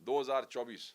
2024,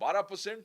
12%,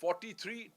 43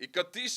31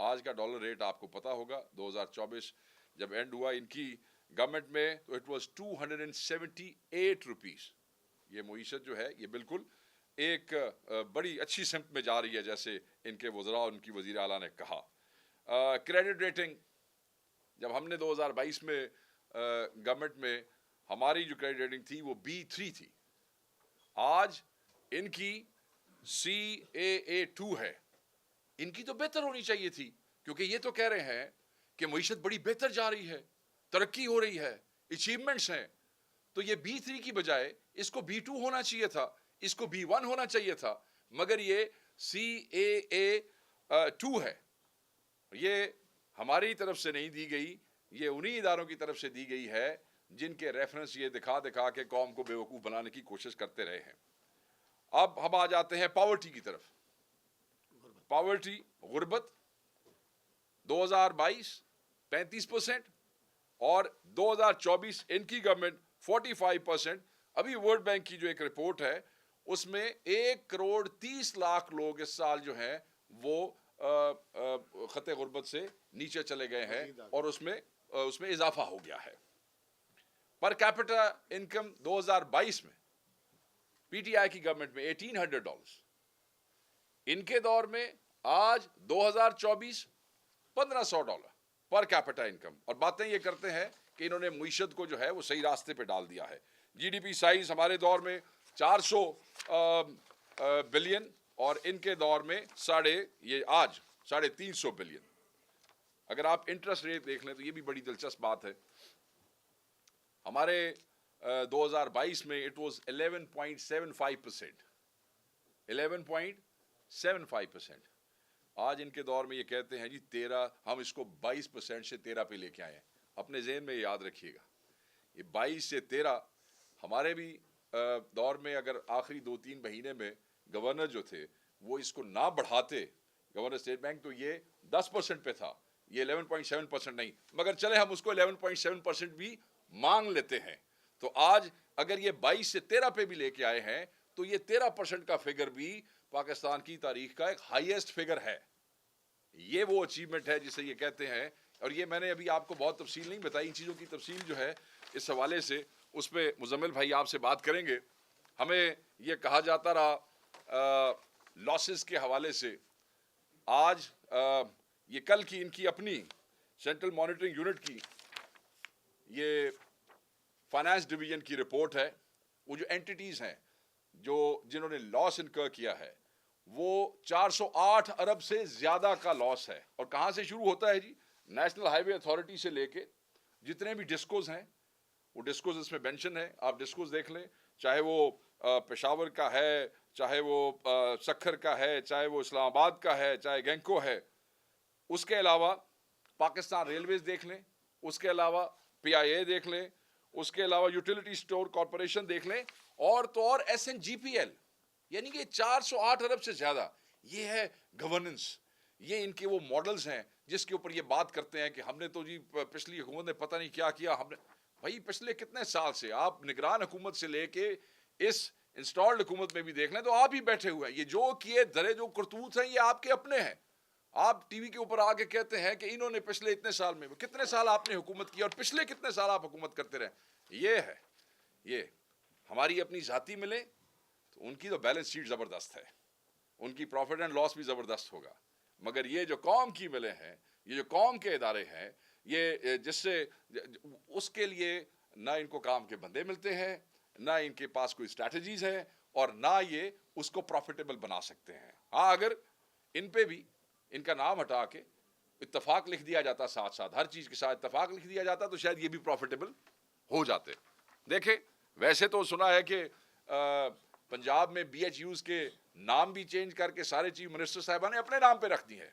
آج کا dollar rate آپ کو پتا ہوگا 2024 جب اینڈ ہوا ان کی گورنمنٹ میں تو اٹ واز 278 روپیز. یہ معیشت جو ہے یہ بالکل ایک بڑی اچھی سمت میں جا رہی ہے جیسے ان کے وزراء اور ان کی وزیر اعلیٰ نے کہا. کریڈٹ ریٹنگ جب ہم نے 2022 میں گورنمنٹ میں ہماری جو کریڈٹ ریٹنگ تھی وہ B3 تھی. آج ان کی CAA2 ہے. ان کی تو بہتر ہونی چاہیے تھی کیونکہ یہ تو کہہ رہے ہیں کہ معیشت بڑی بہتر جا رہی ہے, ترقی ہو رہی ہے, اچیومنٹس ہیں. تو یہ B3 کی بجائے اس کو B2 ہونا چاہیے تھا, اس کو B1 ہونا چاہیے تھا, مگر یہ CAA2 ہے. یہ ہماری طرف سے نہیں دی گئی, یہ انہی اداروں کی طرف سے دی گئی ہے جن کے ریفرنس یہ دکھا دکھا کے قوم کو بیوقوف بنانے کی کوشش کرتے رہے ہیں. اب ہم آ جاتے ہیں پاورٹی کی طرف. پاورٹی غربت 2022 35% اور 2024 ان کی گورنمنٹ 45%. ابھی ورلڈ بینک کی جو ایک رپورٹ ہے اس میں 1,30,00,000 لوگ اس سال جو ہیں وہ خط غربت سے نیچے چلے گئے ہیں اور اس میں اضافہ ہو گیا ہے. پر کیپٹا انکم 2022 میں PTI کی گورنمنٹ میں $1,800. ان کے دور میں آج 2024 $1,500 پر کیپٹا انکم. اور باتیں یہ کرتے ہیں کہ انہوں نے معیشت کو جو ہے وہ صحیح راستے پہ ڈال دیا ہے. GDP سائز ہمارے دور میں 400 بلین اور ان کے دور میں آج 350 بلین. اگر آپ انٹرسٹ ریٹ دیکھ لیں تو یہ بھی بڑی دلچسپ بات ہے. ہمارے 2022 میں اٹ واز 11.75%. 11.75%. آج ان کے دور میں یہ کہتے ہیں جی 13, ہم اس کو 22% سے 13 پہ لے کے آئے ہیں. اپنے ذہن میں یاد رکھیے گا یہ 22 سے 13 ہمارے بھی دور میں اگر آخری 2-3 مہینے میں گورنر جو تھے وہ اس کو نہ بڑھاتے, گورنر اسٹیٹ بینک, تو یہ 10% پہ تھا, یہ 11.7% نہیں, مگر چلے ہم اس کو 11.7% بھی مانگ لیتے ہیں. تو آج اگر یہ 22 سے 13 پہ بھی لے کے آئے ہیں تو یہ 13% کا فگر بھی پاکستان کی تاریخ کا ایک ہائیسٹ فگر ہے. یہ وہ اچیومنٹ ہے جسے یہ کہتے ہیں. اور یہ میں نے ابھی آپ کو بہت تفصیل نہیں بتائی, ان چیزوں کی تفصیل جو ہے اس حوالے سے اس پہ مزمل بھائی آپ سے بات کریں گے. ہمیں یہ کہا جاتا رہا لاسز کے حوالے سے. آج یہ کل کی ان کی اپنی سینٹرل مانیٹرنگ یونٹ کی یہ فائنانس ڈویژن کی رپورٹ ہے. وہ جو اینٹیٹیز ہیں جنہوں نے لاس انکر کیا ہے وہ 408 ارب سے زیادہ کا لاس ہے. اور کہاں سے شروع ہوتا ہے جی؟ نیشنل ہائی وے اتھارٹی سے لے کے جتنے بھی ڈسکوز ہیں, وہ ڈسکوز اس میں مینشن ہے, آپ ڈسکوز دیکھ لیں, چاہے وہ پشاور کا ہے, چاہے وہ سکھر کا ہے, چاہے وہ اسلام آباد کا ہے, چاہے گینکو ہے. اس کے علاوہ پاکستان ریلویز دیکھ لیں, اس کے علاوہ PIA دیکھ لیں, اس کے علاوہ یوٹیلیٹی اسٹور کارپوریشن دیکھ لیں, اور تو اور SNGPL, یعنی کہ 408 ارب سے زیادہ. یہ ہے گورننس, یہ ان کے وہ ماڈلز ہیں جس کے اوپر یہ بات کرتے ہیں کہ ہم نے تو جی پچھلی حکومت نے پتہ نہیں کیا کیا. ہم نے بھائی پچھلے کتنے سال سے آپ نگران حکومت سے لے کے اس انسٹالڈ حکومت میں بھی دیکھ لیں تو آپ ہی بیٹھے ہوئے ہیں. یہ جو کیے دھرے جو کرتوت ہیں یہ آپ کے اپنے ہیں. آپ ٹی وی کے اوپر آ کے کہتے ہیں کہ انہوں نے پچھلے اتنے سال میں, کتنے سال آپ نے حکومت کی اور پچھلے کتنے سال آپ حکومت کرتے رہے. یہ ہے, یہ ہماری اپنی ذاتی ملے تو ان کی تو بیلنس شیٹ زبردست ہے, ان کی پروفٹ اینڈ لاس بھی زبردست ہوگا. مگر یہ جو قوم کی ملے ہیں, یہ جو قوم کے ادارے ہیں, یہ جس سے اس کے لیے نہ ان کو کام کے بندے ملتے ہیں, نہ ان کے پاس کوئی اسٹریٹجیز ہے, اور نہ یہ اس کو پروفیٹیبل بنا سکتے ہیں. ہاں اگر ان پہ بھی ان کا نام ہٹا کے اتفاق لکھ دیا جاتا, ساتھ ساتھ ہر چیز کے ساتھ اتفاق لکھ دیا جاتا, تو شاید یہ بھی پروفیٹیبل ہو جاتے. دیکھیں ویسے تو سنا ہے کہ پنجاب میں BHUs کے نام بھی چینج کر کے سارے چیف منسٹر صاحبہ نے اپنے نام پہ رکھ دی ہیں.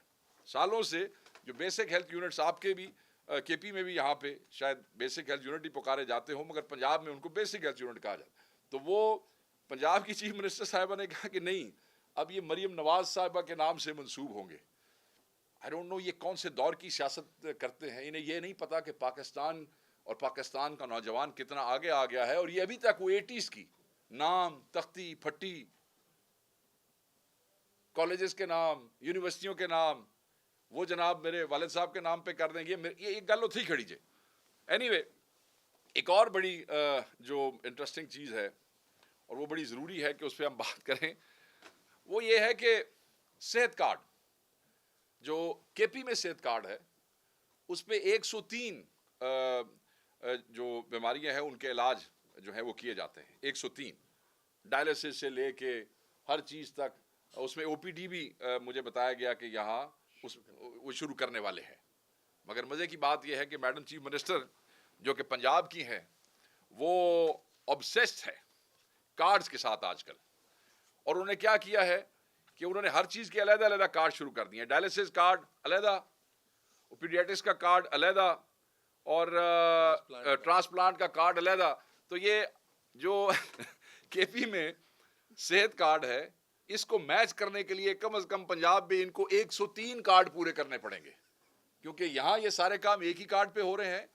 سالوں سے جو بیسک ہیلتھ یونٹس آپ کے بھی KP میں بھی یہاں پہ شاید بیسک ہیلتھ یونٹ ہی پکارے جاتے ہوں, مگر پنجاب میں ان کو بیسک ہیلتھ یونٹ کہا جاتا. تو وہ پنجاب کی چیف منسٹر صاحبہ نے کہا کہ نہیں, اب یہ مریم نواز صاحبہ کے نام سے منسوب ہوں گے. I don't know یہ کون سے دور کی سیاست کرتے ہیں. انہیں یہ نہیں پتا کہ پاکستان اور پاکستان کا نوجوان کتنا آگے آ گیا ہے, اور یہ ابھی تک وہ 80s کی نام, تختی پھٹی, کالجز کے نام, یونیورسٹیوں کے نام, وہ جناب میرے والد صاحب کے نام پہ کر دیں گے. یہ ایک گل اتھی کھڑی جے. اینی وے ایک اور بڑی جو انٹرسٹنگ چیز ہے اور وہ بڑی ضروری ہے کہ اس پہ ہم بات کریں, وہ یہ ہے کہ صحت کارڈ, جو کے پی میں صحت کارڈ ہے, اس پہ 103 جو بیماریاں ہیں ان کے علاج جو ہے وہ کیے جاتے ہیں. 103 ڈائلسس سے لے کے ہر چیز تک. اس میں او پی ڈی بھی مجھے بتایا گیا کہ یہاں وہ شروع کرنے والے ہیں. مگر مزے کی بات یہ ہے کہ میڈم چیف منسٹر جو کہ پنجاب کی ہیں, وہ obsessed ہے کارڈز کے ساتھ آج کل. اور انہوں نے کیا کیا ہے کہ انہوں نے ہر چیز کے علیحدہ علیحدہ کارڈ شروع کر دیے ہیں. ڈائلسس کارڈ علیحدہ, پیڈیاٹرکس کا کارڈ علیحدہ, اور ٹرانسپلانٹ کا کارڈ علیحدہ. تو یہ جو کے پی میں صحت کارڈ ہے, اس کو میچ کرنے کے لیے کم از کم پنجاب میں ان کو 103 کارڈ پورے کرنے پڑیں گے, کیونکہ یہاں یہ سارے کام ایک ہی کارڈ پہ ہو رہے ہیں.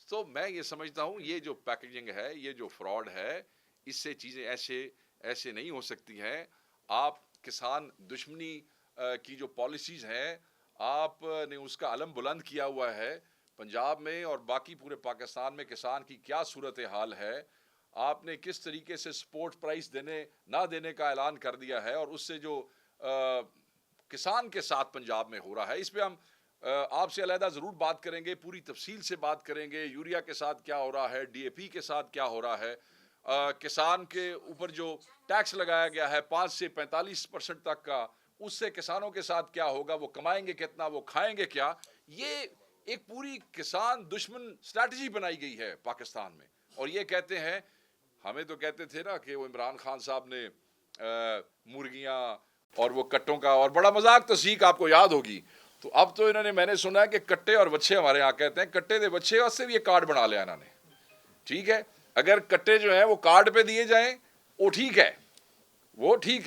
تو میں یہ سمجھتا ہوں یہ جو پیکیجنگ ہے, یہ جو فراڈ ہے, اس سے چیزیں ایسے نہیں ہو سکتی ہیں. آپ کسان دشمنی کی جو پالیسیز ہیں, آپ نے اس کا علم بلند کیا ہوا ہے پنجاب میں اور باقی پورے پاکستان میں. کسان کی کیا صورتحال ہے, آپ نے کس طریقے سے سپورٹ پرائس نہ دینے کا اعلان کر دیا ہے, اور اس سے جو کسان کے ساتھ پنجاب میں ہو رہا ہے, اس پہ ہم آپ سے علیحدہ ضرور بات کریں گے, پوری تفصیل سے بات کریں گے. یوریا کے ساتھ کیا ہو رہا ہے, ڈی اے پی کے ساتھ کیا ہو رہا ہے, کسان کے اوپر جو ٹیکس لگایا گیا ہے 5 سے 45% تک کا, اس سے کسانوں کے ساتھ کیا ہوگا, وہ کمائیں گے کتنا, وہ کھائیں گے کیا. یہ ایک پوری کسان دشمن اسٹریٹجی بنائی گئی ہے پاکستان میں. اور یہ کہتے ہیں, ہمیں تو کہتے تھے نا کہ وہ عمران خان صاحب نے مرغیاں اور وہ کٹوں کا, اور بڑا مذاق تسیق آپ کو یاد ہوگی. تو اب تو انہوں نے, میں نے سنا ہے کہ کٹے اور بچے, ہمارے یہاں کہتے ہیں کٹے دے بچے, اور سے بھی یہ کارڈ بنا لیا انہوں نے. ٹھیک ہے, اگر کٹے جو ہیں وہ کارڈ پہ دیے جائیں وہ ٹھیک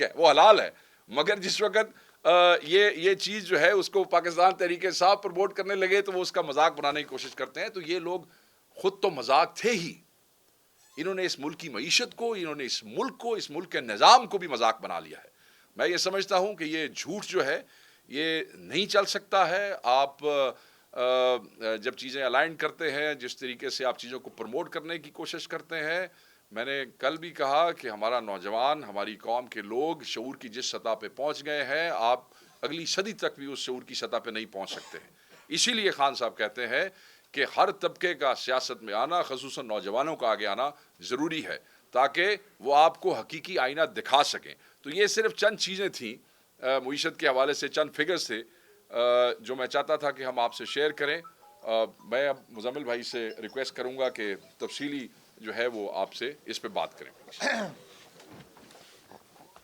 ہے, وہ حلال ہے. مگر جس وقت یہ چیز جو ہے اس کو پاکستان تحریک انصاف پروموٹ کرنے لگے تو وہ اس کا مذاق بنانے کی کوشش کرتے ہیں. تو یہ لوگ خود تو مذاق تھے ہی, انہوں نے اس ملک کی معیشت کو, انہوں نے اس ملک کو, اس ملک کے نظام کو بھی مذاق بنا لیا ہے. میں یہ سمجھتا ہوں کہ یہ جھوٹ جو ہے یہ نہیں چل سکتا ہے. آپ جب چیزیں الائن کرتے ہیں, جس طریقے سے آپ چیزوں کو پروموٹ کرنے کی کوشش کرتے ہیں, میں نے کل بھی کہا کہ ہمارا نوجوان, ہماری قوم کے لوگ شعور کی جس سطح پہ پہنچ گئے ہیں, آپ اگلی صدی تک بھی اس شعور کی سطح پہ نہیں پہنچ سکتے ہیں. اسی لیے خان صاحب کہتے ہیں کہ ہر طبقے کا سیاست میں آنا, خصوصاً نوجوانوں کا آگے آنا ضروری ہے, تاکہ وہ آپ کو حقیقی آئینہ دکھا سکیں. تو یہ صرف چند چیزیں تھیں معیشت کے حوالے سے, چند فگرز تھے جو میں چاہتا تھا کہ ہم آپ سے شیئر کریں. میں اب مزمل بھائی سے ریکویسٹ کروں گا کہ تفصیلی جو ہے وہ آپ سے اس پہ بات کریں.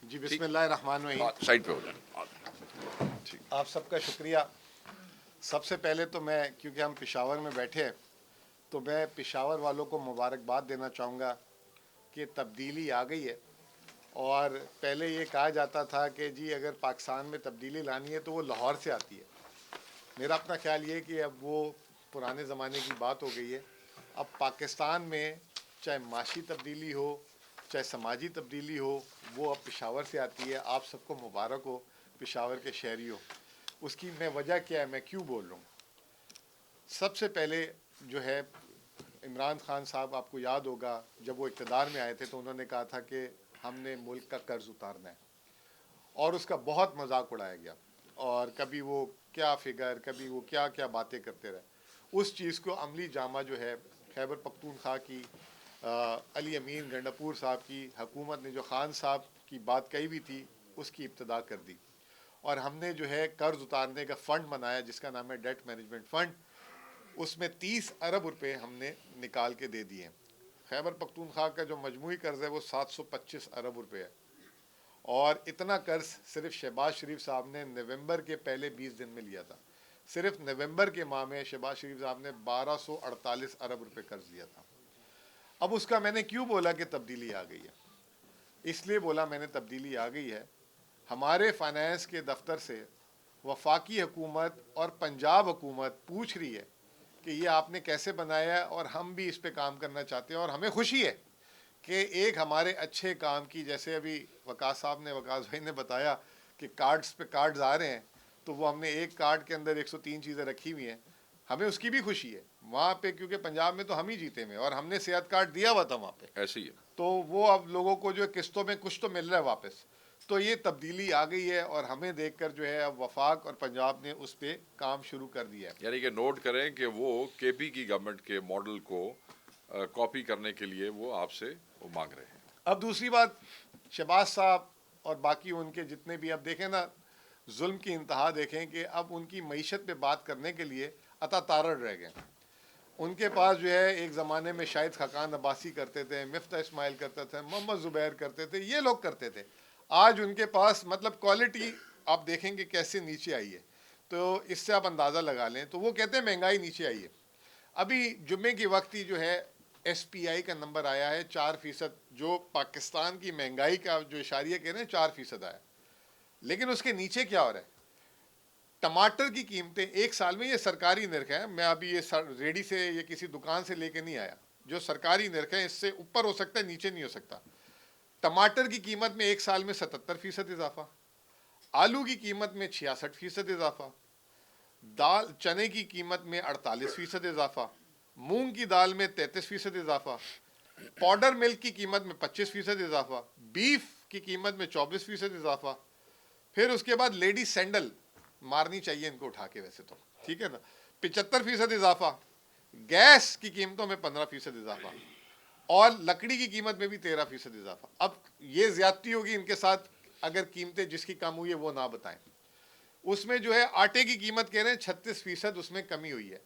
جی بسم اللہ الرحمن الرحیم. سائڈ پہ ہو جائیں. آپ سب کا شکریہ. سب سے پہلے تو میں, کیونکہ ہم پشاور میں بیٹھے ہیں, تو میں پشاور والوں کو مبارکباد دینا چاہوں گا کہ تبدیلی آ گئی ہے. اور پہلے یہ کہا جاتا تھا کہ جی اگر پاکستان میں تبدیلی لانی ہے تو وہ لاہور سے آتی ہے. میرا اپنا خیال یہ ہے کہ اب وہ پرانے زمانے کی بات ہو گئی ہے. اب پاکستان میں چاہے معاشی تبدیلی ہو, چاہے سماجی تبدیلی ہو, وہ اب پشاور سے آتی ہے. آپ سب کو مبارک ہو پشاور کے شہریوں. اس کی میں وجہ کیا ہے, میں کیوں بول رہا ہوں. سب سے پہلے جو ہے عمران خان صاحب, آپ کو یاد ہوگا جب وہ اقتدار میں آئے تھے تو انہوں نے کہا تھا کہ ہم نے ملک کا قرض اتارنا ہے, اور اس کا بہت مذاق اڑایا گیا, اور کبھی وہ کیا فگر, کبھی وہ کیا کیا باتیں کرتے رہے. اس چیز کو عملی جامہ جو ہے خیبر پختونخوا کی علی امین گنڈاپور صاحب کی حکومت نے جو خان صاحب کی بات کہی بھی تھی اس کی ابتدا کر دی, اور ہم نے جو ہے قرض اتارنے کا فنڈ بنایا جس کا نام ہے ڈیٹ مینجمنٹ فنڈ. اس میں 30 ارب روپے ہم نے نکال کے دے دیے. خیبر پختونخوا کا جو مجموعی قرض ہے وہ 725 ارب روپے ہے, اور اتنا قرض صرف شہباز شریف صاحب نے نومبر کے پہلے 20 دن میں لیا تھا. صرف نومبر کے ماہ میں شہباز شریف صاحب نے 1248 ارب روپے قرض لیا تھا. اب اس کا میں نے کیوں بولا کہ تبدیلی آ گئی ہے, اس لیے بولا میں نے تبدیلی آ گئی ہے. ہمارے فائنانس کے دفتر سے وفاقی حکومت اور پنجاب حکومت پوچھ رہی ہے کہ یہ آپ نے کیسے بنایا ہے, اور ہم بھی اس پہ کام کرنا چاہتے ہیں. اور ہمیں خوشی ہے کہ ایک ہمارے اچھے کام کی, جیسے ابھی وقاص صاحب نے, وقاص بھائی نے بتایا کہ کارڈز پہ کارڈز آ رہے ہیں, تو وہ ہم نے ایک کارڈ کے اندر 103 چیزیں رکھی ہوئی ہیں. ہمیں اس کی بھی خوشی ہے وہاں پہ, کیونکہ پنجاب میں تو ہم ہی جیتے ہیں اور ہم نے صحت کارڈ دیا ہوا تھا وہاں پہ, ایسے ہی ہے. تو وہ اب لوگوں کو جو ہے قسطوں میں کچھ تو مل رہا ہے واپس. تو یہ تبدیلی آ گئی ہے اور ہمیں دیکھ کر جو ہے اب وفاق اور پنجاب نے اس پہ کام شروع کر دیا ہے. یعنی کہ نوٹ کریں کہ وہ کے پی کی گورنمنٹ کے ماڈل کو کاپی کرنے کے لیے وہ آپ سے وہ مانگ رہے ہیں. اب دوسری بات, شہباز صاحب اور باقی ان کے جتنے بھی, اب دیکھیں نا ظلم کی انتہا دیکھیں کہ اب ان کی معیشت پہ بات کرنے کے لیے عطا تارڑ رہ گئے. ان کے پاس جو ہے ایک زمانے میں شاہد خاقان عباسی کرتے تھے, مفتاح اسماعیل کرتے تھے, محمد زبیر کرتے تھے, یہ لوگ کرتے تھے. آج ان کے پاس مطلب کوالٹی آپ دیکھیں کہ کیسے نیچے آئی ہے, تو اس سے آپ اندازہ لگا لیں. تو وہ کہتے ہیں مہنگائی نیچے آئی ہے. ابھی جمعے کی وقت ہی جو ہے ایس پی آئی کا نمبر آیا ہے 4%, جو پاکستان کی مہنگائی کا جو اشاریہ کہہ رہے ہیں 4% آیا. لیکن اس کے نیچے کیا ہو رہا ہے, ٹماٹر کی قیمتیں ایک سال میں, یہ سرکاری نرخ ہے, میں ابھی یہ ریڈی سے یا کسی دکان سے لے کے نہیں آیا, جو سرکاری نرخ ہے اس سے اوپر ہو سکتا ہے نیچے نہیں ہو سکتا. ٹماٹر کی قیمت میں ایک سال میں 77% اضافہ, آلو کی قیمت میں 66% اضافہ, دال چنے کی قیمت میں 48% اضافہ, مونگ کی دال میں 33% اضافہ, پاؤڈر ملک کی قیمت میں 25% اضافہ, بیف کی قیمت میں 24% اضافہ. پھر اس کے بعد لیڈی سینڈل مارنی چاہیے ان کو اٹھا کے ویسے تو, ٹھیک ہے نا, 75% اضافہ, گیس کی قیمتوں میں 15% اضافہ, اور لکڑی کی قیمت میں بھی 13% اضافہ. اب یہ زیادتی ہوگی ان کے ساتھ اگر قیمتیں جس کی کم ہوئی ہے وہ نہ بتائیں. اس میں جو ہے آٹے کی قیمت کہہ رہے ہیں 36% اس میں کمی ہوئی ہے.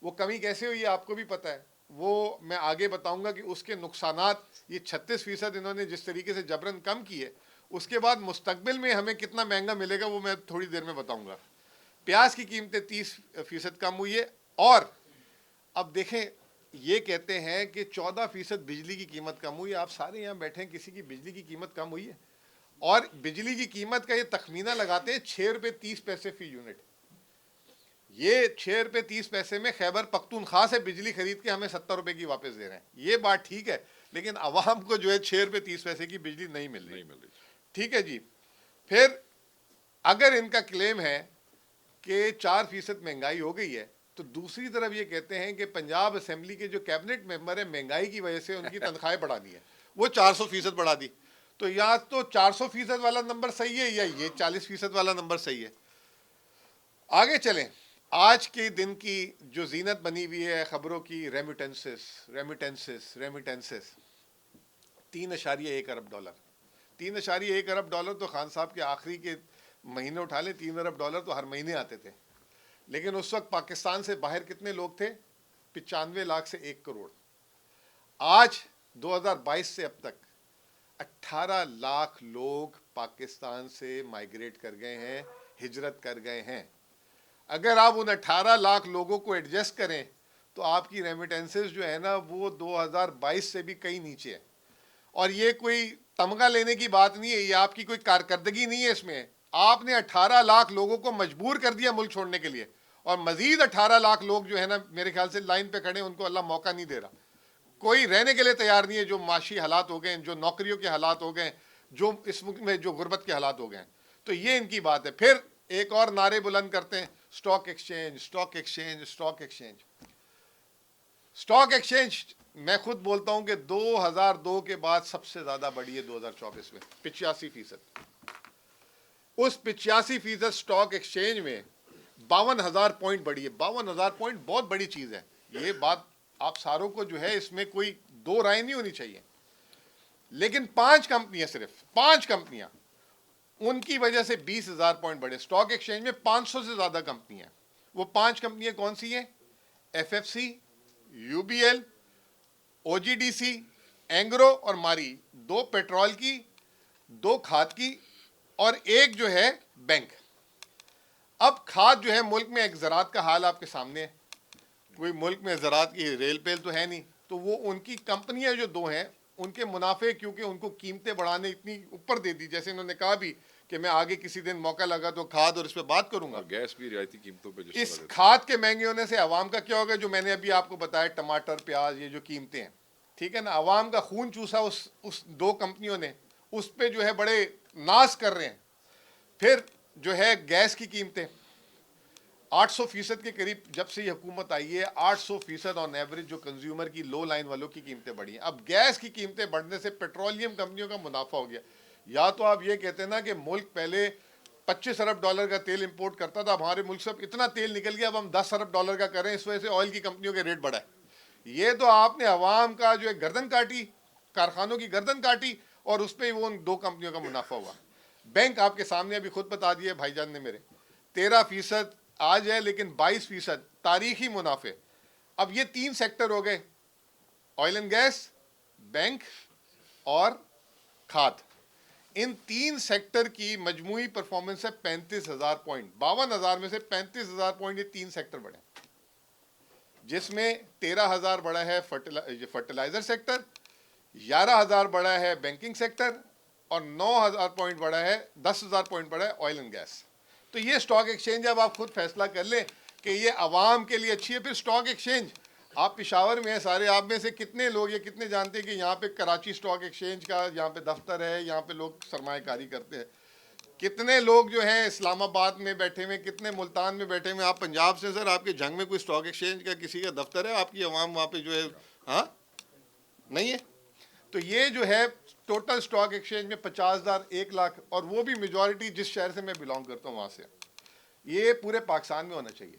وہ کمی کیسے ہوئی ہے آپ کو بھی پتہ ہے, وہ میں آگے بتاؤں گا کہ اس کے نقصانات, یہ 36% انہوں نے جس طریقے سے جبرن کم کی ہے, اس کے بعد مستقبل میں ہمیں کتنا مہنگا ملے گا وہ میں تھوڑی دیر میں بتاؤں گا. پیاز کی قیمتیں 30% کم ہوئی ہے. اور اب دیکھیں یہ کہتے ہیں کہ 14% بجلی کی قیمت کم ہوئی ہے. آپ سارے یہاں بیٹھے ہیں, کسی کی بجلی کی قیمت کم ہوئی ہے؟ اور بجلی کی قیمت کا یہ تخمینہ لگاتے ہیں 6 روپے 30 پیسے فی یونٹ. یہ 6 روپے 30 پیسے میں خیبر پختونخوا سے بجلی خرید کے ہمیں 70 روپے کی واپس دے رہے ہیں. یہ بات ٹھیک ہے, لیکن عوام کو جو ہے 6 روپے 30 پیسے کی بجلی نہیں مل رہی. ٹھیک ہے جی. پھر اگر ان کا کلیم ہے کہ 4% مہنگائی ہو گئی ہے, تو دوسری طرف یہ کہتے ہیں کہ پنجاب اسمبلی کے جو کیبنٹ ممبر ہیں مہنگائی کی وجہ سے ان کی تنخواہیں بڑھا دی ہیں, وہ 400% بڑھا دی. تو یا تو 400% والا نمبر صحیح ہے یا یہ 40% والا نمبر صحیح ہے. آگے چلیں. آج کے دن کی جو زینت بنی ہوئی ہے خبروں کی, ریمیٹنسز 3.1 ارب ڈالر. 3.1 ارب ڈالر تو خان صاحب کے آخری کے مہینے اٹھا لیں, 3 ارب ڈالر تو ہر مہینے آتے تھے. لیکن اس وقت پاکستان سے باہر کتنے لوگ تھے؟ 95 لاکھ سے 1 کروڑ. آج 2022 سے اب تک 18 لاکھ لوگ پاکستان سے مائیگریٹ کر گئے ہیں, ہجرت کر گئے ہیں. اگر آپ ان 18 لاکھ لوگوں کو ایڈجسٹ کریں تو آپ کی ریمیٹنسز جو ہے نا وہ 2022 سے بھی کئی نیچے ہے. اور یہ کوئی تمغہ لینے کی بات نہیں ہے, یہ آپ کی کوئی کارکردگی نہیں ہے. اس میں آپ نے 18 لاکھ لوگوں کو مجبور کر دیا ملک چھوڑنے کے لیے, اور مزید 18 لاکھ لوگ جو ہے نا میرے خیال سے لائن پہ کھڑے, ان کو اللہ موقع نہیں دے رہا. کوئی رہنے کے لیے تیار نہیں ہے, جو معاشی حالات ہو گئے ہیں, جو نوکریوں کے حالات ہو گئے ہیں, جو اس ملک میں جو غربت کے حالات ہو گئے ہیں. تو یہ ان کی بات ہے. پھر ایک اور نعرے بلند کرتے ہیں, stock exchange, stock exchange, stock exchange. Stock exchange میں خود بولتا ہوں کہ 2002 کے بعد سب سے زیادہ بڑھی ہے 2024 میں 85%. اس 85% اسٹاک ایکسچینج میں 52,000 پوائنٹ بڑھی ہے. 52,000 پوائنٹ بہت بڑی چیز ہے. یہ بات آپ ساروں کو جو ہے اس میں کوئی دو رائے نہیں ہونی چاہیے. لیکن 5 کمپنیاں, صرف 5 کمپنیاں, ان کی وجہ سے 20,000 پوائنٹ بڑھے. اسٹاک ایکسچینج میں 500 سے زیادہ کمپنیاں. وہ 5 کمپنیاں کون سی ہیں؟ F F C, U B L, O G D C, Engro اور ماری. 2 پیٹرول کی, 2 کھاد کی, اور 1 جو ہے بینک. اب کھاد جو ہے ملک میں ایک زراعت کا حال آپ کے سامنے ہے. کوئی ملک میں زراعت کی ریل پیل تو ہے نہیں, تو وہ ان کی کمپنیاں جو 2 ہیں ان کے منافع, کیونکہ ان کو قیمتیں بڑھانے اتنی اوپر دے دی, جیسے انہوں نے کہا بھی کہ میں آگے کسی دن موقع لگا تو کھاد اور اس پہ بات کروں گا. گیس بھی رعایتی قیمتوں پہ. اس کھاد کے مہنگے ہونے سے عوام کا کیا ہوگا؟ جو میں نے ابھی آپ کو بتایا, ٹماٹر, پیاز, یہ جو قیمتیں ہیں, ٹھیک ہے نا, عوام کا خون چوسا اس 2 کمپنیوں نے, اس پہ جو ہے بڑے ناز کر رہے ہیں. پھر جو ہے گیس کی قیمتیں 800% کے قریب جب سے یہ حکومت آئی ہے 800% آن ایوریج جو کنزیومر کی لو لائن والوں کی قیمتیں بڑھی ہیں. اب گیس کی قیمتیں بڑھنے سے پیٹرولیم کمپنیوں کا منافع ہو گیا. یا تو آپ یہ کہتے ہیں نا کہ ملک پہلے $25 ارب کا تیل امپورٹ کرتا تھا, اب ہمارے ملک سے اتنا تیل نکل گیا, اب ہم $10 ارب کا کریں, اس وجہ سے آئل کی کمپنیوں کے ریٹ بڑھا ہے. یہ تو آپ نے عوام کا جو ہے گردن کاٹی, کارخانوں کی گردن کاٹی, اور اس پہ وہ ان دو کمپنیوں کا منافع ہوا. بینک آپ کے سامنے ابھی خود بتا دیے بھائی جان نے میرے, 13% آج ہے لیکن 22% تاریخی منافع. اب یہ 3 سیکٹر ہو گئے, آئل اینڈ گیس, بینک اور کھاد. ان 3 سیکٹر کی مجموعی پرفارمنس ہے 35,000 پوائنٹ. 52,000 میں سے 35,000 پوائنٹ یہ 3 سیکٹر بڑھے, جس میں 13,000 بڑا ہے فرٹیلائزر سیکٹر, 11,000 بڑا ہے بینکنگ سیکٹر, اور 9,000 پوائنٹ بڑا ہے, 10,000 پوائنٹ بڑا ہے آئل اینڈ گیس. تو یہ اسٹاک ایکسچینج, اب آپ خود فیصلہ کر لیں کہ یہ عوام کے لیے اچھی ہے. پھر اسٹاک ایکسچینج, آپ پشاور میں ہیں سارے, آپ میں سے کتنے لوگ یا کتنے جانتے ہیں کہ یہاں پہ کراچی اسٹاک ایکسچینج کا یہاں پہ دفتر ہے, یہاں پہ لوگ سرمایہ کاری کرتے ہیں. کتنے لوگ جو ہیں اسلام آباد میں بیٹھے ہوئے, کتنے ملتان میں بیٹھے ہوئے. آپ پنجاب سے سر, آپ کے جنگ میں کوئی اسٹاک ایکسچینج کا کسی کا دفتر ہے؟ آپ کی عوام وہاں پہ جو ہے ہاں نہیں ہے. تو یہ جو ہے ٹوٹل اسٹاک ایکسچینج میں 50,000, 1 لاکھ, اور وہ بھی میجورٹی جس شہر سے میں بلانگ کرتا ہوں وہاں سے. یہ پورے پاکستان میں ہونا چاہیے,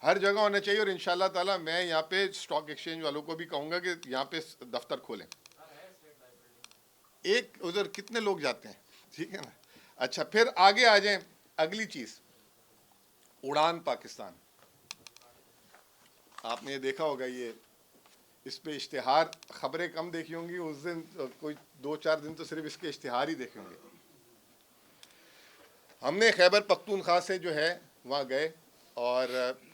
ہر جگہ ہونا چاہیے. اور انشاءاللہ تعالیٰ میں یہاں پہ اسٹاک ایکسچینج والوں کو بھی کہوں گا کہ یہاں پہ دفتر کھولیں. ایک ادھر کتنے لوگ جاتے ہیں, ٹھیک ہے نا. اچھا, پھر آگے آ جائیں. اگلی چیز, اڑان پاکستان. آپ نے یہ دیکھا ہوگا, یہ اس پہ اشتہار, خبریں کم دیکھی ہوں گی اس دن, کوئی 2-4 دن تو صرف اس کے اشتہار ہی دیکھے ہوں گے. ہم نے خیبر پختونخوا سے جو ہے وہاں گئے, اور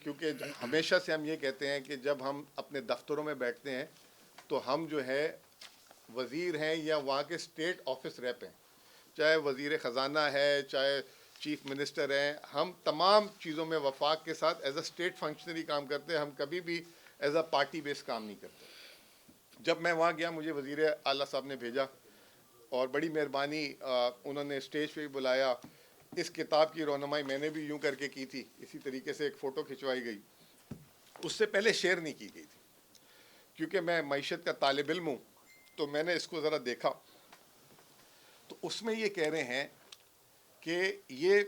کیونکہ ہمیشہ سے ہم یہ کہتے ہیں کہ جب ہم اپنے دفتروں میں بیٹھتے ہیں تو ہم جو ہے وزیر ہیں یا وہاں کے اسٹیٹ آفس ریپ ہیں, چاہے وزیر خزانہ ہے, چاہے چیف منسٹر ہیں, ہم تمام چیزوں میں وفاق کے ساتھ ایز اے اسٹیٹ فنکشنری کام کرتے ہیں. ہم کبھی بھی ایز اے پارٹی بیس کام نہیں کرتے. جب میں وہاں گیا, مجھے وزیر اعلیٰ صاحب نے بھیجا, اور بڑی مہربانی, انہوں نے اسٹیج پہ بھی بلایا. اس کتاب کی رونمائی میں نے بھی یوں کر کے کی تھی, اسی طریقے سے ایک فوٹو کھنچوائی گئی. اس سے پہلے شیئر نہیں کی گئی تھی, کیونکہ میں معیشت کا طالب علم ہوں, تو میں نے اس کو ذرا دیکھا. تو اس میں یہ کہہ رہے ہیں کہ یہ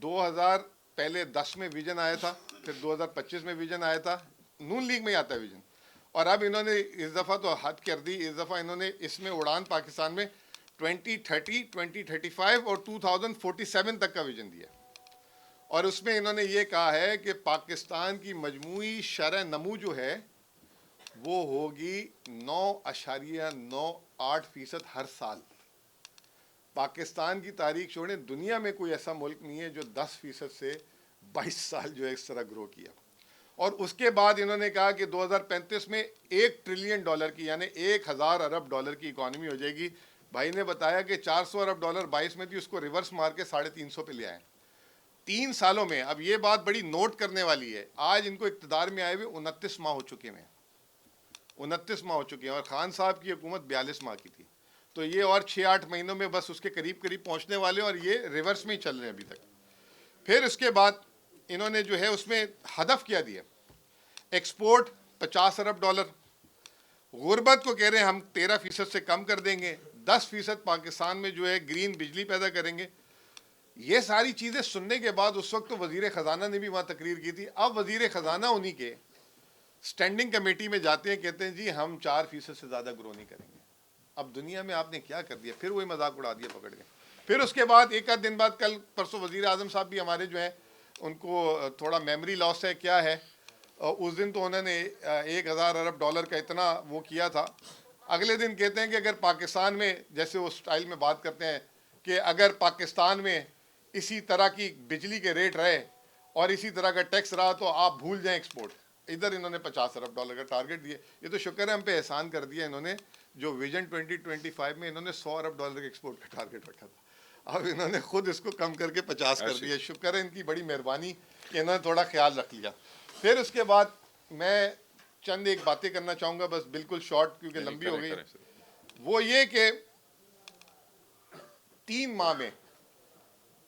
2010 میں ویژن آیا تھا, پھر 2025 میں ویژن آیا تھا, نون لیگ میں ہی آتا ہے ویژن, اور اب انہوں نے اس دفعہ تو حد کر دی. اس دفعہ انہوں نے اس میں اڑان پاکستان میں 2030, 2035 اور 2047 تک کا ویژن دیا, اور اس میں انہوں نے یہ کہا ہے کہ پاکستان کی مجموعی شرح نمو جو ہے وہ ہوگی 9.98% ہر سال. پاکستان کی تاریخ چھوڑیں, دنیا میں کوئی ایسا ملک نہیں ہے جو 10% سے 22 سال جو ہے اس طرح گرو کیا. اور اس کے بعد انہوں نے کہا کہ 2035 میں $1 ٹریلین کی, یعنی 1,000 ارب ڈالر کی اکانومی ہو جائے گی. بھائی نے بتایا کہ 400 ارب ڈالر 22 میں تھی, اس کو ریورس مار کے 350 پہ لے آئے 3 سالوں میں. اب یہ بات بڑی نوٹ کرنے والی ہے, آج ان کو اقتدار میں آئے ہوئے 29 ماہ ہو چکے ہیں, 29 ماہ ہو چکے ہیں, اور خان صاحب کی حکومت 42 ماہ کی تھی. تو یہ اور 6-8 مہینوں میں بس اس کے قریب پہنچنے والے ہیں, اور یہ ریورس میں ہی چل رہے ہیں ابھی تک. پھر اس کے بعد انہوں نے جو ہے اس میں ہدف کیا دیا, ایکسپورٹ 50 ارب ڈالر, غربت کو کہہ رہے ہیں ہم 13% سے کم کر دیں گے, 10% پاکستان میں جو ہے گرین بجلی پیدا کریں گے. یہ ساری چیزیں سننے کے بعد اس وقت تو وزیر خزانہ نے بھی وہاں تقریر کی تھی. اب وزیر خزانہ انہی کے اسٹینڈنگ کمیٹی میں جاتے ہیں, کہتے ہیں جی ہم 4% سے زیادہ گرو نہیں کریں گے. اب دنیا میں آپ نے کیا کر دیا, پھر وہی مذاق اڑا دیا پکڑ کے. پھر اس کے بعد ایک آدھ دن بعد, کل پرسوں وزیر اعظم صاحب بھی ہمارے جو ہیں ان کو تھوڑا میموری لاس ہے, کیا ہے, اس دن تو انہوں نے 1,000 ارب ڈالر کا اتنا وہ کیا تھا. اگلے دن کہتے ہیں کہ اگر پاکستان میں, جیسے وہ اسٹائل میں بات کرتے ہیں کہ اگر پاکستان میں اسی طرح کی بجلی کے ریٹ رہے اور اسی طرح کا ٹیکس رہا تو آپ بھول جائیں ایکسپورٹ. ادھر انہوں نے 50 ارب ڈالر کا ٹارگٹ دیا. یہ تو شکر ہے ہم پہ احسان کر دیا انہوں نے, جو ویژن 2025 میں انہوں نے 100 ارب ڈالر کے ایکسپورٹ کا ٹارگٹ رکھا تھا, اب انہوں نے خود اس کو کم کر کے 50 کر دیا. شکر ہے ان کی بڑی مہربانی کہ انہوں نے تھوڑا خیال رکھ لیا. پھر اس کے بعد میں چند ایک باتیں کرنا چاہوں گا, بس بالکل شارٹ کیونکہ لمبی ہو گئی. وہ یہ کہ 3 ماہ میں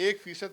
1%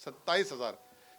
27,000।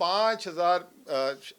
5,000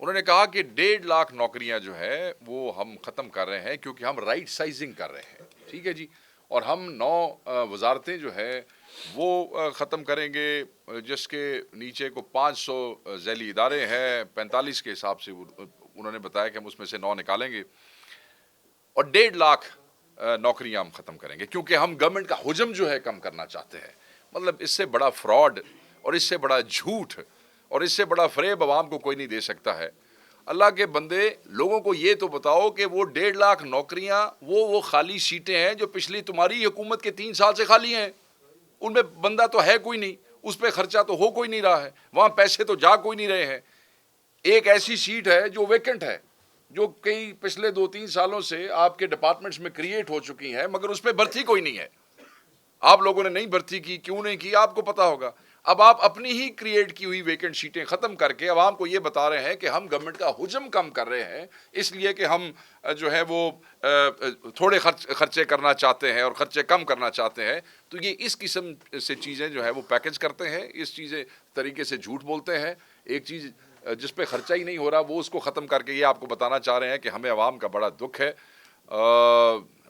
انہوں نے کہا کہ 1.5 لاکھ نوکریاں جو ہے وہ ہم ختم کر رہے ہیں کیونکہ ہم رائٹ سائزنگ کر رہے ہیں. ٹھیک ہے جی. اور ہم 9 وزارتیں جو ہے وہ ختم کریں گے جس کے نیچے کو 500 ذیلی ادارے ہیں. 45 کے حساب سے انہوں نے بتایا کہ ہم اس میں سے 9 نکالیں گے اور 1.5 لاکھ نوکریاں ہم ختم کریں گے کیونکہ ہم گورنمنٹ کا حجم جو ہے کم کرنا چاہتے ہیں. مطلب اس سے بڑا فراڈ اور اس سے بڑا جھوٹ اور اس سے بڑا فریب عوام کو کوئی نہیں دے سکتا ہے. اللہ کے بندے لوگوں کو یہ تو بتاؤ کہ وہ 1.5 لاکھ نوکریاں وہ خالی سیٹیں ہیں جو پچھلی تمہاری حکومت کے 3 سال سے خالی ہیں. ان میں بندہ تو ہے کوئی نہیں, اس پہ خرچہ تو ہو کوئی نہیں رہا ہے, وہاں پیسے تو جا کوئی نہیں رہے ہیں. ایک ایسی سیٹ ہے جو ویکنٹ ہے جو کئی پچھلے 2-3 سالوں سے آپ کے ڈپارٹمنٹس میں کریٹ ہو چکی ہیں مگر اس پہ بھرتی کوئی نہیں ہے. آپ لوگوں نے نہیں بھرتی کی, کیوں نہیں کی آپ کو پتا ہوگا. اب آپ اپنی ہی کریٹ کی ہوئی ویکنٹ سیٹیں ختم کر کے عوام کو یہ بتا رہے ہیں کہ ہم گورنمنٹ کا حجم کم کر رہے ہیں اس لیے کہ ہم جو ہے وہ تھوڑے خرچے کرنا چاہتے ہیں اور خرچے کم کرنا چاہتے ہیں. تو یہ اس قسم سے چیزیں جو ہے وہ پیکج کرتے ہیں, اس چیزیں طریقے سے جھوٹ بولتے ہیں. ایک چیز جس پہ خرچہ ہی نہیں ہو رہا وہ اس کو ختم کر کے یہ آپ کو بتانا چاہ رہے ہیں کہ ہمیں عوام کا بڑا دکھ ہے.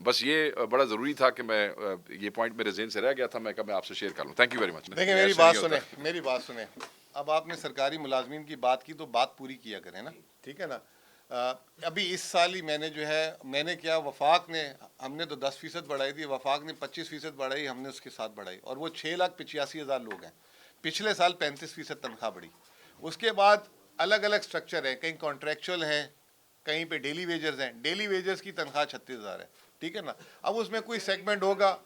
بس یہ بڑا ضروری تھا کہ میں یہ پوائنٹ میرے ذہن سے رہ گیا تھا, میں کہا میں آپ سے شیئر کر لوں. Thank you very much. دیکھیں میری بات سنیں. اب آپ نے سرکاری ملازمین کی بات کی تو بات پوری کیا کریں نا, ٹھیک ہے نا. ابھی اس سال ہی میں نے کیا, وفاق نے, ہم نے تو 10% بڑھائی تھی, وفاق نے 25% بڑھائی, ہم نے اس کے ساتھ بڑھائی اور وہ 6,85,000 لوگ ہیں. پچھلے سال 35% تنخواہ بڑھی. اس کے بعد الگ الگ سٹرکچر ہے, کہیں کانٹریکچوئل ہیں, کہیں پہ ڈیلی ویجرز ہیں. ڈیلی ویجرز کی تنخواہ 36,000 ہے, ٹھیک ہے نا. اب اس میں کوئی سیگمنٹ ہوگا,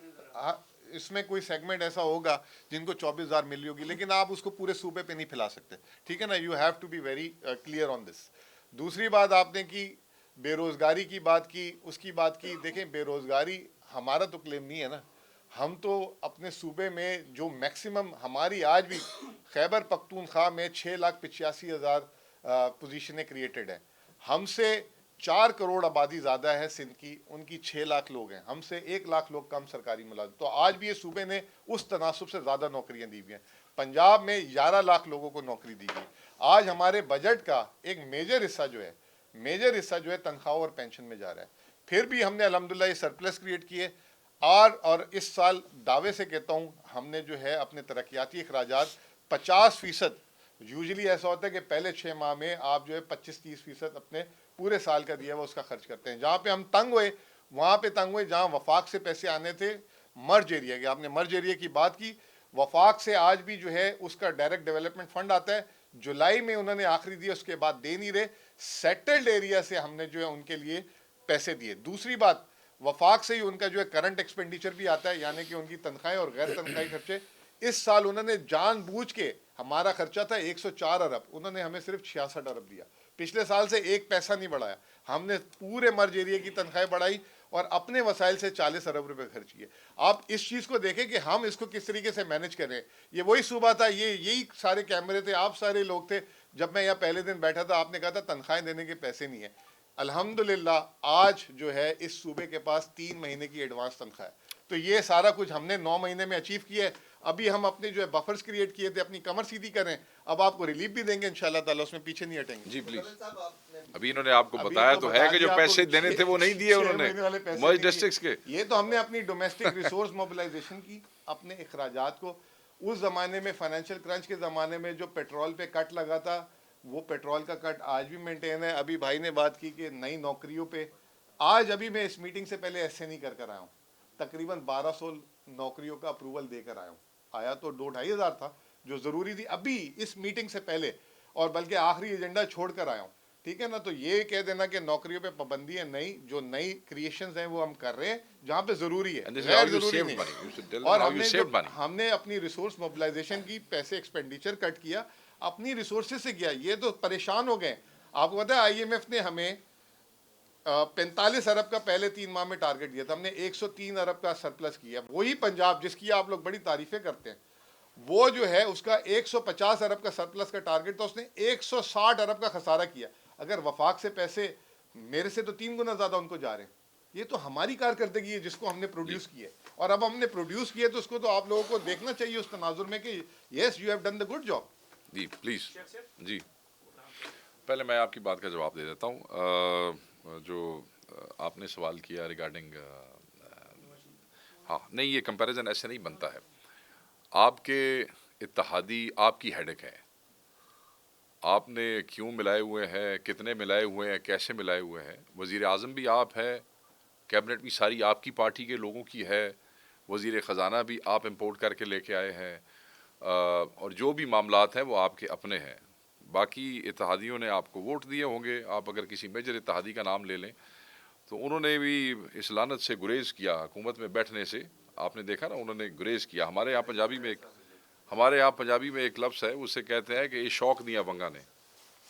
اس میں کوئی سیگمنٹ ایسا ہوگا جن کو 24,000 مل رہی ہوگی, لیکن آپ اس کو پورے صوبے پہ نہیں پھیلا سکتے, ٹھیک ہے نا. You have to be very clear on this. دوسری بات آپ نے کی بے روزگاری کی بات کی, اس کی بات کی. دیکھیں بے روزگاری ہمارا تو کلیم نہیں ہے نا. ہم تو اپنے صوبے میں جو میکسیمم ہماری آج بھی خیبر پختونخوا میں 6,85,000 پوزیشنیں کریٹڈ ہیں. ہم سے 4 کروڑ آبادی زیادہ ہے سندھ کی, ان کی 6 لاکھ لوگ ہیں. ہم سے 1 لاکھ لوگ کم سرکاری ملازم. تو آج بھی یہ صوبے نے اس تناسب سے زیادہ نوکریاں دی ہوئی ہیں. پنجاب میں 11 لاکھ لوگوں کو نوکری دی گئی. آج ہمارے بجٹ کا ایک میجر حصہ جو ہے تنخواہ اور پینشن میں جا رہا ہے. پھر بھی ہم نے الحمدللہ یہ سرپلس کریٹ کیے. اور اس سال دعوے سے کہتا ہوں, ہم نے جو ہے اپنے ترقیاتی اخراجات 50%, یوزلی ایسا ہوتا ہے کہ پہلے 6 ماہ میں آپ جو ہے 25-30% اپنے پورے سال کا دیا وہ اس کا خرچ کرتے ہیں. جہاں پہ ہم تنگ ہوئے وہاں پہ تنگ ہوئے جہاں وفاق سے پیسے آنے تھے. مرج ایریا کے, آپ نے مرج ایریا کی بات کی, وفاق سے آج بھی جو ہے اس کا ڈائریکٹ ڈیولپمنٹ فنڈ آتا ہے. جولائی میں انہوں نے آخری دیا, اس کے بعد دے نہیں رہے. سیٹلڈ ایریا سے ہم نے جو ہے ان کے لیے پیسے دیے. دوسری بات, وفاق سے ہی ان کا جو ہے کرنٹ ایکسپینڈیچر بھی آتا ہے, یعنی کہ ان کی تنخواہیں اور غیر تنخواہی خرچے. اس سال انہوں نے جان بوجھ کے, ہمارا خرچہ تھا 104 ارب, انہوں نے ہمیں صرف 66 ارب دیا. پچھلے سال سے ایک پیسہ نہیں بڑھایا. ہم نے پورے مرج ایریا کی تنخواہیں بڑھائی اور اپنے وسائل سے 40 ارب روپے خرچ کیے. آپ اس چیز کو دیکھیں کہ ہم اس کو کس طریقے سے مینج کریں. یہ وہی صوبہ تھا, یہی سارے کیمرے تھے, آپ سارے لوگ تھے. جب میں یہاں پہلے دن بیٹھا تھا آپ نے کہا تھا تنخواہیں دینے کے پیسے نہیں ہیں. الحمدللہ آج جو ہے اس صوبے کے پاس 3 مہینے کی ایڈوانس تنخواہ ہے. تو یہ سارا کچھ ہم نے 9 مہینے میں اچیو کیا ہے. ابھی ہم اپنے جو ہے بفرز کریٹ کیے تھے, اپنی کمر سیدھی کریں. اب آپ کو ریلیف بھی دیں گے انشاءاللہ تعالیٰ, اس میں پیچھے نہیں ہٹیں گے. جی پلیز. ابھی انہوں نے آپ کو بتایا تو ہے کہ جو پیسے دینے تھے وہ نہیں دیے انہوں نے مرج ڈسٹرکٹس کے. یہ تو ہم نے اپنی ڈومیسٹک ریسورس موبلائزیشن کی, اپنے اخراجات کو. اس زمانے میں فائنینشیل کرنچ کے زمانے میں جو پیٹرول پہ کٹ لگا تھا وہ پیٹرول کا کٹ آج بھی مینٹین ہے. ابھی بھائی نے بات کی کہ نئی نوکریوں پہ, آج ابھی میں اس میٹنگ سے پہلے ایسے نہیں کر آیا ہوں, تقریباً 1200 نوکریوں کا اپروول دے کر آیا ہوں. آیا تو 2-2.5 ہزار تھا جو ضروری تھی ابھی اس میٹنگ سے پہلے, اور بلکہ آخری ایجنڈا چھوڑ کر آیا ہوں, ٹھیک ہے نا. تو یہ کہہ دینا کہ نوکریوں پہ پابندی ہے نہیں, جو نئی کریشنز ہیں وہ ہم کر رہے ہیں جہاں پہ ضروری ہے, غیر ضروری نہیں. اور ہم نے اپنی ریسورس موبلائزیشن کی, پیسے ایکسپینڈیچر کٹ کیا, اپنی ریسورسز سے کیا. یہ تو پریشان ہو گئے. آپ کو پتا ہے آئی ایم ایف نے ہمیں 45 ارب کا پہلے 3 ماہ میں ٹارگٹ دیا تھا, ہم نے 103 ارب کا سرپلس کیا. وہی پنجاب جس کی آپ لوگ بڑی تعریفیں کرتے ہیں, وہ جو ہے اس کا 150 ارب کا سرپلس کا ٹارگٹ تھا, اس نے 160 ارب کا خسارہ کیا. اگر وفاق سے پیسے میرے سے تو 3 گنا زیادہ ان کو جا رہے ہیں. یہ تو ہماری کارکردگی ہے جس کو ہم نے پروڈیوس کیا, اور اب ہم نے پروڈیوس کیا تو اس کو تو آپ لوگوں کو دیکھنا چاہیے اس تناظر میں کہ yes you have done the good job. جی پلیز. جی پہلے میں آپ کی بات کا جواب دے دیتا ہوں. جو آپ نے سوال کیا ریگارڈنگ ہاں نہیں یہ کمپیریزن ایسے نہیں بنتا ہے. آپ کے اتحادی آپ کی ہیڈک ہے. آپ نے کیوں ملائے ہوئے ہیں, کتنے ملائے ہوئے ہیں, کیسے ملائے ہوئے ہیں. وزیر اعظم بھی آپ ہے, کیبنٹ بھی ساری آپ کی پارٹی کے لوگوں کی ہے, وزیر خزانہ بھی آپ امپورٹ کر کے لے کے آئے ہیں, اور جو بھی معاملات ہیں وہ آپ کے اپنے ہیں. باقی اتحادیوں نے آپ کو ووٹ دیے ہوں گے. آپ اگر کسی میجر اتحادی کا نام لے لیں تو انہوں نے بھی اس لعنت سے گریز کیا حکومت میں بیٹھنے سے. آپ نے دیکھا نا, انہوں نے گریز کیا. ہمارے یہاں پنجابی میں ایک لفظ ہے, اس سے کہتے ہیں کہ یہ شوق دیا بنگا نے.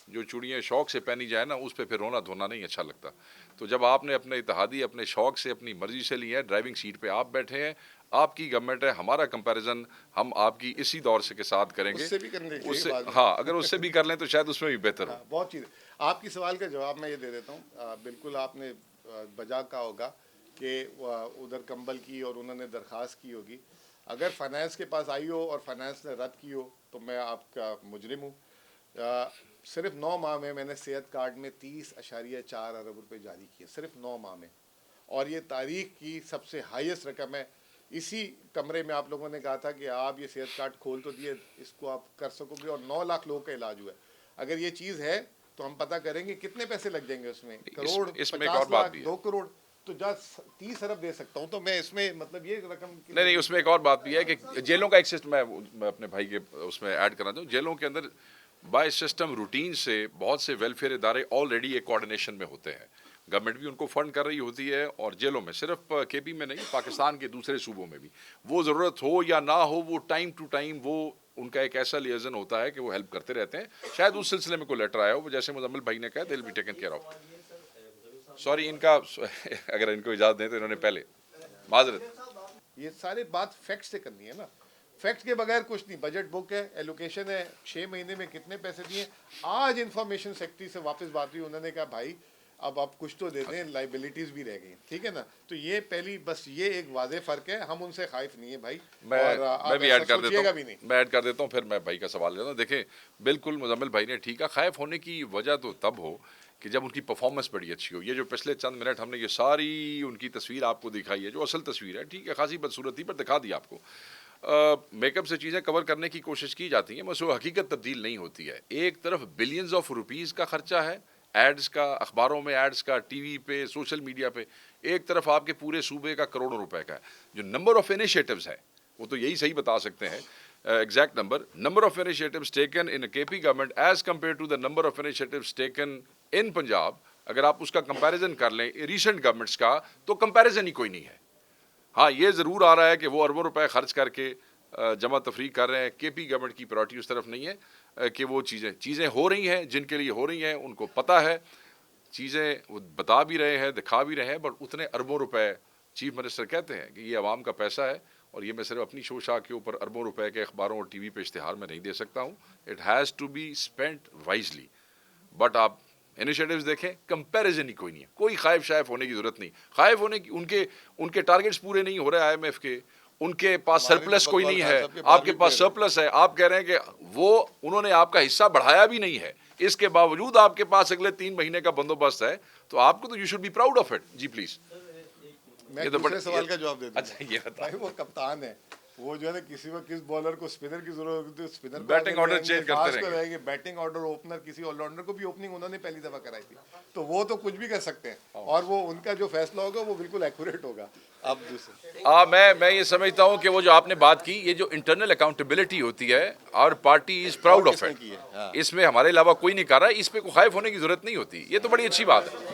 جو چوڑیاں شوق سے پہنی جائے نا, اس پہ پھر رونا دھونا نہیں اچھا لگتا. تو جب آپ نے اپنے اتحادی اپنے شوق سے اپنی مرضی سے لی ہے, ڈرائیونگ سیٹ پہ آپ بیٹھے ہیں, آپ کی گورنمنٹ ہے, ہمارا کمپیریزن ہم آپ کی اسی دور سے کے ساتھ کریں گے. اس سے بھی کرنے اس سے ہاں اگر اس سے بھی کر لیں تو شاید اس میں بھی بہتر ہو. بہت چیز. آپ کی سوال کا جواب میں یہ دے دیتا ہوں. بالکل آپ نے بجا کہا ہوگا کہ ادھر کمبل کی اور انہوں نے درخواست کی ہوگی. اگر فائنانس کے پاس آئی ہو اور فائنانس نے رد کی ہو تو میں آپ کا مجرم ہوں. صرف 9 ماہ میں نے صحت کارڈ میں 30.4 ارب روپے جاری کیے, صرف 9 ماہ میں. اور یہ تاریخ کی سب سے ہائیسٹ رقم ہے. اسی کمرے میں آپ لوگوں نے کہا تھا کہ آپ یہ صحت کارڈ کھول تو دیے, اس کو آپ کر سکو گے, اور 9 لاکھ لوگوں کا علاج ہوا ہے. اگر یہ چیز ہے تو ہم پتہ کریں گے کتنے پیسے لگ جائیں گے اس میں. کروڑ, اس میں ایک اور 50 بات لاکھ, بھی ہے. 2 کروڑ, تو جا 30 ارب دے سکتا ہوں. تو میں اس میں مطلب یہ رقم نہیں اس میں ایک اور بات بھی ہے کہ جیلوں کا ایک سسٹم میں اپنے بھائی کے اس میں ایڈ کرنا چاہوں. جیلوں کے اندر بائی سسٹم روٹین سے بہت سے ویلفیئر ادارے آلریڈی ایک کوارڈینیشن میں ہوتے ہیں. گورنمنٹ بھی ان کو فنڈ کر رہی ہوتی ہے, اور جیلوں میں صرف کے پی میں نہیں, پاکستان کے دوسرے صوبوں میں بھی وہ ضرورت ہو یا نہ ہو, وہ ٹائم ٹو ٹائم وہ ان کا ایک ایسا لیزن ہوتا ہے کہ وہ ہیلپ کرتے رہتے ہیں. شاید اس سلسلے میں کوئی لیٹر آیا ہو, جیسے مزمل بھائی نے کہا دل be taken care of. Sorry ان کا اگر ان کو اجازت دیں تو انہوں نے پہلے معذرت. یہ سارے بات فیکٹ سے کرنی ہے نا. فیکٹ کے بغیر کچھ نہیں. بجٹ بک ہے, ایلوکیشن ہے, 6 مہینے میں کتنے پیسے دیے. آج انفارمیشن سیکرٹری سے واپس بات ہوئی, انہوں نے کہا بھائی اب آپ کچھ تو دے دیں, لائبلٹیز بھی رہ گئی. ٹھیک ہے نا. تو یہ پہلی بس یہ ایک واضح فرق ہے. ہم ان سے خائف نہیں ہیں بھائی. میں بھی ایڈ کر دیتا ہوں, پھر میں بھائی کا سوال لیتا ہوں. دیکھیں بالکل مزمل بھائی نے ٹھیک ہے. خائف ہونے کی وجہ تو تب ہو کہ جب ان کی پرفارمنس بڑی اچھی ہو. یہ جو پچھلے چند منٹ ہم نے یہ ساری ان کی تصویر آپ کو دکھائی ہے, جو اصل تصویر ہے, ٹھیک ہے خاصی بدصورت تھی پر دکھا دی آپ کو. میک اپ سے چیزیں کور کرنے کی کوشش کی جاتی ہیں, بس وہ حقیقت تبدیل نہیں ہوتی ہے. ایک طرف بلینز آف روپیز کا خرچہ ہے, ایڈز کا, اخباروں میں ایڈز کا, ٹی وی پہ, سوشل میڈیا پہ. ایک طرف آپ کے پورے صوبے کا کروڑوں روپے کا ہے. جو نمبر آف انیشیٹوز ہے وہ تو یہی صحیح بتا سکتے ہیں exact number of initiatives taken in K P government as compare to the number of initiatives taken in Punjab. اگر آپ اس کا کمپیریزن کر لیں ریسنٹ گورنمنٹس کا تو کمپیریزن ہی کوئی نہیں ہے. ہاں یہ ضرور آ رہا ہے کہ وہ اربوں روپے خرچ کر کے جمع تفریح کر رہے ہیں. کے پی گورنمنٹ کی پرائورٹی اس طرف نہیں ہے کہ وہ چیزیں ہو رہی ہیں, جن کے لیے ہو رہی ہیں ان کو پتہ ہے. چیزیں وہ بتا بھی رہے ہیں, دکھا بھی رہے ہیں, بٹ اتنے اربوں روپے چیف منسٹر کہتے ہیں کہ یہ عوام کا پیسہ ہے, اور یہ میں صرف اپنی شوشا کے اوپر اربوں روپے کے اخباروں اور ٹی وی پہ اشتہار میں نہیں دے سکتا ہوں. It has to be spent wisely. But آپ انیشیٹوز دیکھیں, کمپیریزن ہی کوئی نہیں ہے. کوئی خائف شائف ہونے کی ضرورت نہیں. خائف ہونے کی ان کے ٹارگیٹس پورے نہیں ہو رہے آئی ایم ایف کے, ان کے پاس سرپلس کوئی نہیں ہے, آپ کے پاس سرپلس ہے. آپ کہہ رہے ہیں کہ وہ انہوں نے آپ کا حصہ بڑھایا بھی نہیں ہے, اس کے باوجود آپ کے پاس اگلے 3 مہینے کا بندوبست ہے, تو آپ کو تو you should be proud of it. جی پلیز. میں دوسرے سوال کا جواب دے دوں. اچھا یہ بھائی وہ کپتان ہے, وہ جو ہے نا کسی وقت کس بالر کو اسپنر کی ضرورت ہوتی ہے اسپنر بیٹنگ آرڈر چینج کرتے رہیں گے. بیٹنگ آرڈر اوپنر کسی آل راؤنڈر کو بھی اوپننگ انہوں نے پہلی دفعہ کرائی تھی, تو وہ تو کچھ بھی کر سکتے ہیں, اور وہ ان کا جو فیصلہ ہوگا وہ بالکل ایکوریٹ ہوگا. اب دوسرے میں یہ سمجھتا ہوں کہ وہ جو آپ نے بات کی, یہ جو انٹرنل اکاؤنٹیبلٹی ہوتی ہے, اور party is proud of it. اس میں ہمارے علاوہ کوئی نہیں کر رہا ہے, اس پہ کوئی خائف ہونے کی ضرورت نہیں ہوتی. یہ تو بڑی اچھی بات ہے.